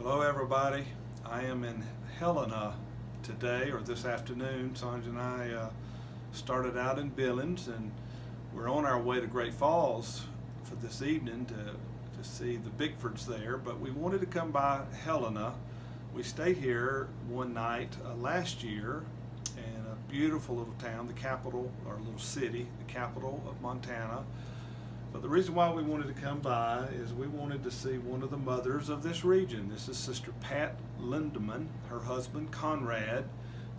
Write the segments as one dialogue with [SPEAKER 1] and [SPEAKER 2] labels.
[SPEAKER 1] Hello everybody. I am in Helena today, or this afternoon. Sonja and I started out in Billings, and we're on our way to Great Falls for this evening to see the Bigfords there, but we wanted to come by Helena. We stayed here one night last year in a beautiful little town, the capital, or little city, the capital of Montana. But the reason why we wanted to come by is we wanted to see one of the mothers of this region. This is Sister Pat Lindeman, her husband Conrad.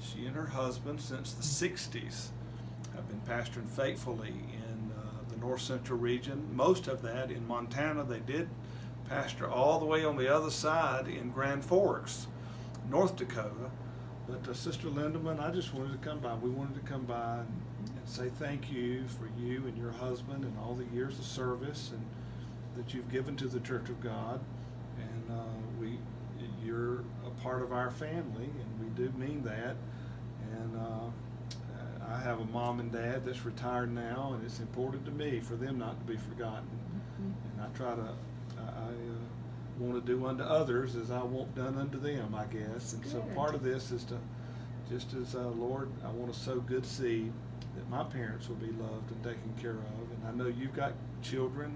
[SPEAKER 1] She and her husband since the 60s have been pastoring faithfully in the north central region. Most of that in Montana. They did pastor all the way on the other side in Grand Forks, North Dakota. But Sister Lindeman, I just wanted to come by. We wanted to come by and say thank you for you and your husband and all the years of service and that you've given to the Church of God. And you're a part of our family, and we do mean that. And I have a mom and dad that's retired now, and it's important to me for them not to be forgotten. And I want to do unto others as I want done unto them, I guess. And so part of this is to, just as Lord, I want to sow good seed that my parents will be loved and taken care of. And I know you've got children.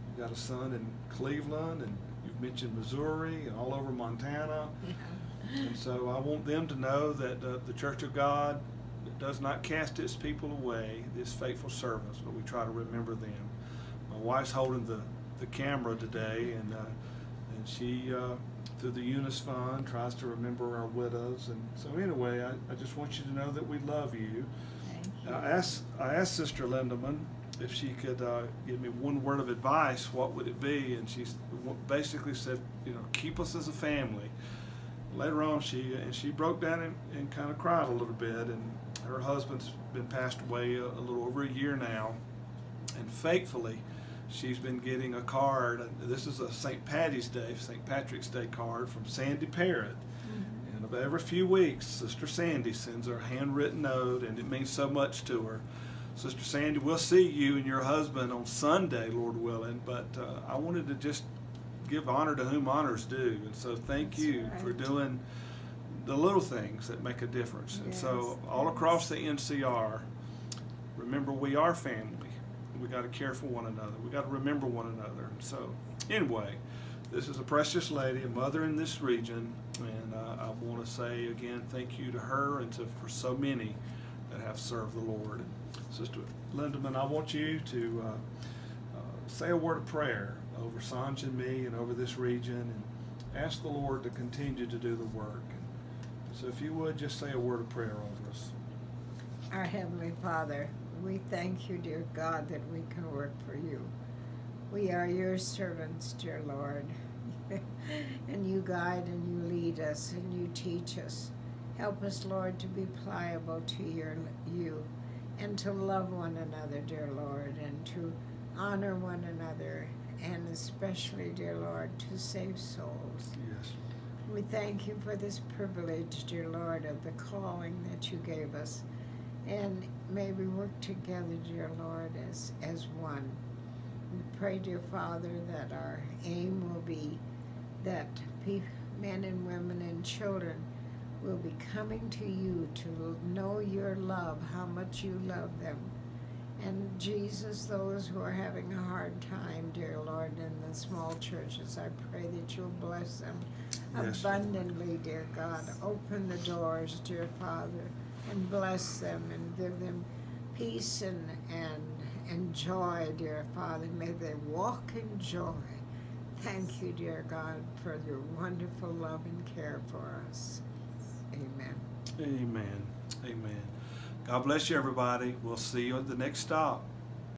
[SPEAKER 1] You've got a son in Cleveland, and you've mentioned Missouri and all over Montana. And so I want them to know that the Church of God does not cast its people away, this faithful service, but we try to remember them. My wife's holding the camera today, and she, through the Eunice Fund, tries to remember our widows. And so anyway, I just want you to know that we love you. I asked Sister Lindeman if she could give me one word of advice, what would it be? And she basically said, keep us as a family. Later on, she broke down and kind of cried a little bit. And her husband's been passed away a little over a year now. And faithfully, she's been getting a card. This is a St. Patrick's Day card from Sandy Parrott. And about every few weeks, Sister Sandy sends her a handwritten note, and it means so much to her. Sister Sandy, we'll see you and your husband on Sunday, Lord willing, but I wanted to just give honor to whom honors due. And so thank you for doing the little things that make a difference. And so all across the NCR, remember we are family. We got to care for one another. We got to remember one another. And so anyway, this is a precious lady, a mother in this region, and I want to say again thank you to her and for so many that have served the Lord. And Sister Lindeman, I want you to say a word of prayer over Sonja and me and over this region, and ask the Lord to continue to do the work. And so if you would, just say a word of prayer over us.
[SPEAKER 2] Our Heavenly Father, we thank you, dear God, that we can work for you. We are your servants, dear Lord, and you guide and you lead us and you teach us. Help us, Lord, to be pliable to you and to love one another, dear Lord, and to honor one another, and especially, dear Lord, to save souls.
[SPEAKER 1] Yes.
[SPEAKER 2] We thank you for this privilege, dear Lord, of the calling that you gave us. And may we work together, dear Lord, as one. We pray, dear Father, that our aim will be that men and women and children will be coming to you to know your love, how much you love them. And Jesus, those who are having a hard time, dear Lord, in the small churches, I pray that you'll bless them abundantly, dear God. Open the doors, dear Father, and bless them and give them peace and joy, dear Father. May they walk in joy. Thank you, dear God, for your wonderful love and care for us. Amen.
[SPEAKER 1] Amen. Amen. God bless you, everybody. We'll see you at the next stop.